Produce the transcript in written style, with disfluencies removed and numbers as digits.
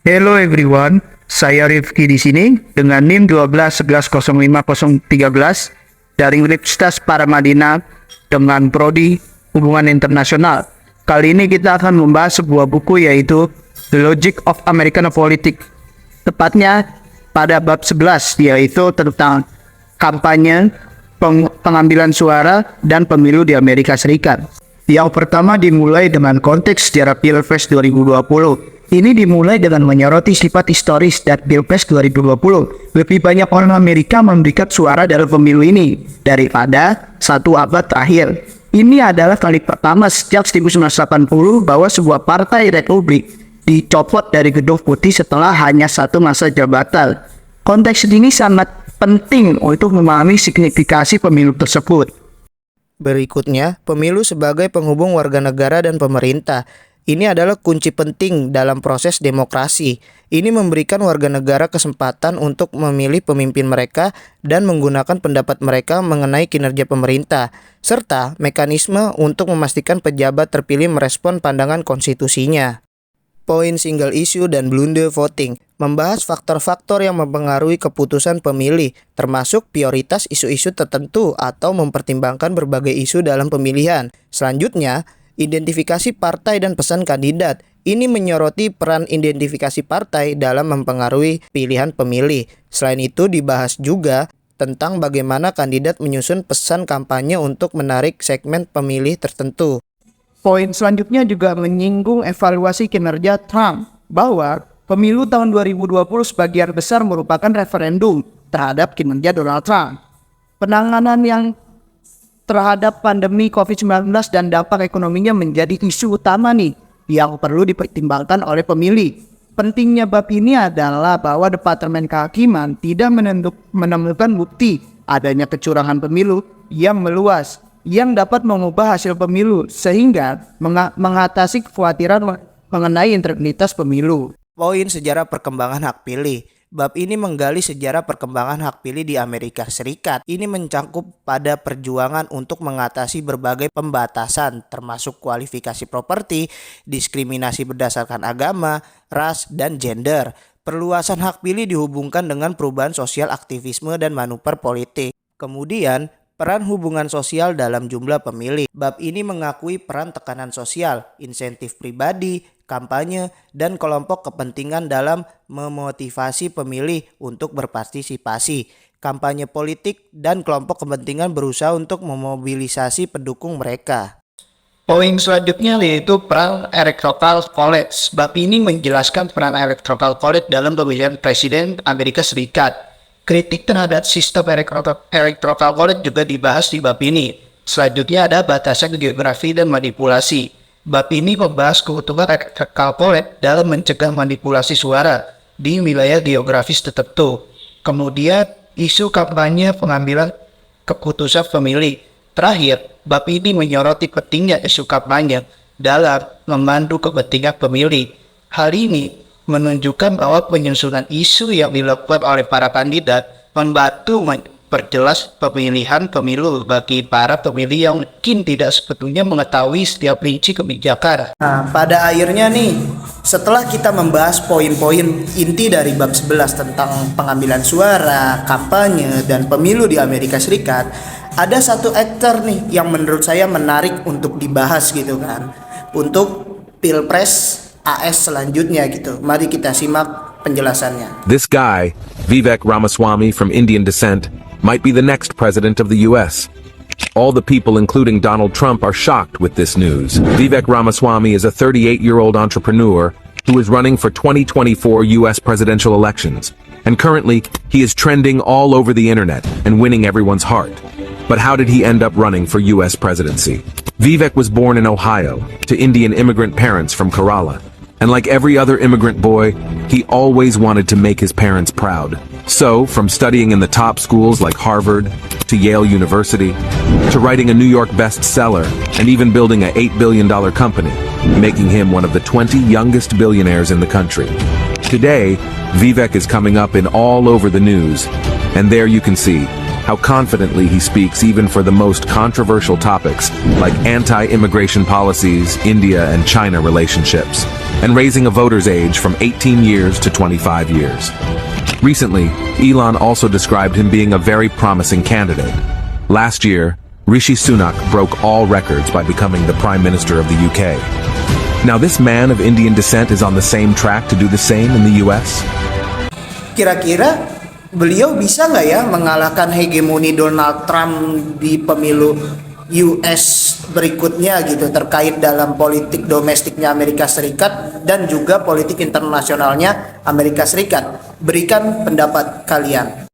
Hello everyone, saya Rifki di sini dengan NIM 12110513 dari Universitas Paramadina dengan prodi Hubungan Internasional. Kali ini kita akan membahas sebuah buku yaitu The Logic of American Politics. Tepatnya pada bab 11 yaitu tentang kampanye, pengambilan suara dan pemilu di Amerika Serikat. Yang pertama dimulai dengan konteks sejarah Pilpres 2020. Ini dimulai dengan menyoroti sifat historis dan Pilpres 2020. Lebih banyak orang Amerika memberikan suara dalam pemilu ini daripada satu abad terakhir. Ini adalah kali pertama sejak 1980 bahwa sebuah partai Republik dicopot dari Gedung Putih setelah hanya satu masa jabatan. Konteks ini sangat penting untuk memahami signifikasi pemilu tersebut. Berikutnya, pemilu sebagai penghubung warga negara dan pemerintah. Ini adalah kunci penting dalam proses demokrasi. Ini memberikan warga negara kesempatan untuk memilih pemimpin mereka dan menggunakan pendapat mereka mengenai kinerja pemerintah, serta mekanisme untuk memastikan pejabat terpilih merespon pandangan konstitusinya. Poin single issue dan blunder voting membahas faktor-faktor yang mempengaruhi keputusan pemilih, termasuk prioritas isu-isu tertentu atau mempertimbangkan berbagai isu dalam pemilihan. Selanjutnya, identifikasi partai dan pesan kandidat. Ini menyoroti peran identifikasi partai dalam mempengaruhi pilihan pemilih. Selain itu, dibahas juga tentang bagaimana kandidat menyusun pesan kampanye untuk menarik segmen pemilih tertentu. Poin selanjutnya juga menyinggung evaluasi kinerja Trump, bahwa pemilu tahun 2020 sebagian besar merupakan referendum terhadap kinerja Donald Trump. Penanganan yang terhadap pandemi COVID-19 dan dampak ekonominya menjadi isu utama nih yang perlu dipertimbangkan oleh pemilih. Pentingnya bab ini adalah bahwa Departemen Kehakiman tidak menemukan bukti adanya kecurangan pemilu yang meluas yang dapat mengubah hasil pemilu sehingga mengatasi kekhawatiran mengenai integritas pemilu. Poin sejarah perkembangan hak pilih. Bab ini menggali sejarah perkembangan hak pilih di Amerika Serikat. Ini mencakup pada perjuangan untuk mengatasi berbagai pembatasan, termasuk kualifikasi properti, diskriminasi berdasarkan agama, ras, dan gender. Perluasan hak pilih dihubungkan dengan perubahan sosial, aktivisme, dan manuver politik. Kemudian, peran hubungan sosial dalam jumlah pemilih. Bab ini mengakui peran tekanan sosial, insentif pribadi, kampanye, dan kelompok kepentingan dalam memotivasi pemilih untuk berpartisipasi. Kampanye politik dan kelompok kepentingan berusaha untuk memobilisasi pendukung mereka. Poin selanjutnya yaitu peran Electoral College. Bab ini menjelaskan peran Electoral College dalam pemilihan presiden Amerika Serikat. Kritik terhadap sistem Electoral College juga dibahas di bab ini. Selanjutnya ada batasan geografi dan manipulasi. Bab ini membahas keuntungan Electoral College dalam mencegah manipulasi suara di wilayah geografis tertentu. Kemudian, isu kampanye pengambilan keputusan pemilih. Terakhir, bab ini menyoroti pentingnya isu kampanye dalam memandu kepentingan pemilih. Hal ini menunjukkan bahwa penyusunan isu yang dilakukan oleh para kandidat membantu memperjelas pemilihan pemilu bagi para pemilih yang mungkin tidak sebetulnya mengetahui setiap rinci kebijakan. Nah, pada akhirnya nih, setelah kita membahas poin-poin inti dari bab 11 tentang pengambilan suara, kampanye, dan pemilu di Amerika Serikat, ada satu aktor nih yang menurut saya menarik untuk dibahas gitu kan, untuk Pilpres AS selanjutnya gitu. Mari kita simak penjelasannya. This guy, Vivek Ramaswamy from Indian descent, might be the next president of the US. All the people, including Donald Trump, are shocked with this news. Vivek Ramaswamy is a 38-year-old entrepreneur who is running for 2024 US presidential elections. And currently, he is trending all over the internet and winning everyone's heart. But how did he end up running for US presidency? Vivek was born in Ohio to Indian immigrant parents from Kerala. And like every other immigrant boy, he always wanted to make his parents proud. So, from studying in the top schools like Harvard, to Yale University, to writing a New York bestseller, and even building a $8 billion company, making him one of the 20 youngest billionaires in the country. Today, Vivek is coming up in all over the news, and there you can see, how confidently he speaks even for the most controversial topics like anti-immigration policies, India and China relationships, and raising a voter's age from 18 years to 25 years. Recently, Elon also described him being a very promising candidate. Last year, Rishi Sunak broke all records by becoming the Prime Minister of the UK. Now this man of Indian descent is on the same track to do the same in the US? Kira-kira beliau bisa nggak ya mengalahkan hegemoni Donald Trump di pemilu US berikutnya gitu, terkait dalam politik domestiknya Amerika Serikat dan juga politik internasionalnya Amerika Serikat? Berikan pendapat kalian.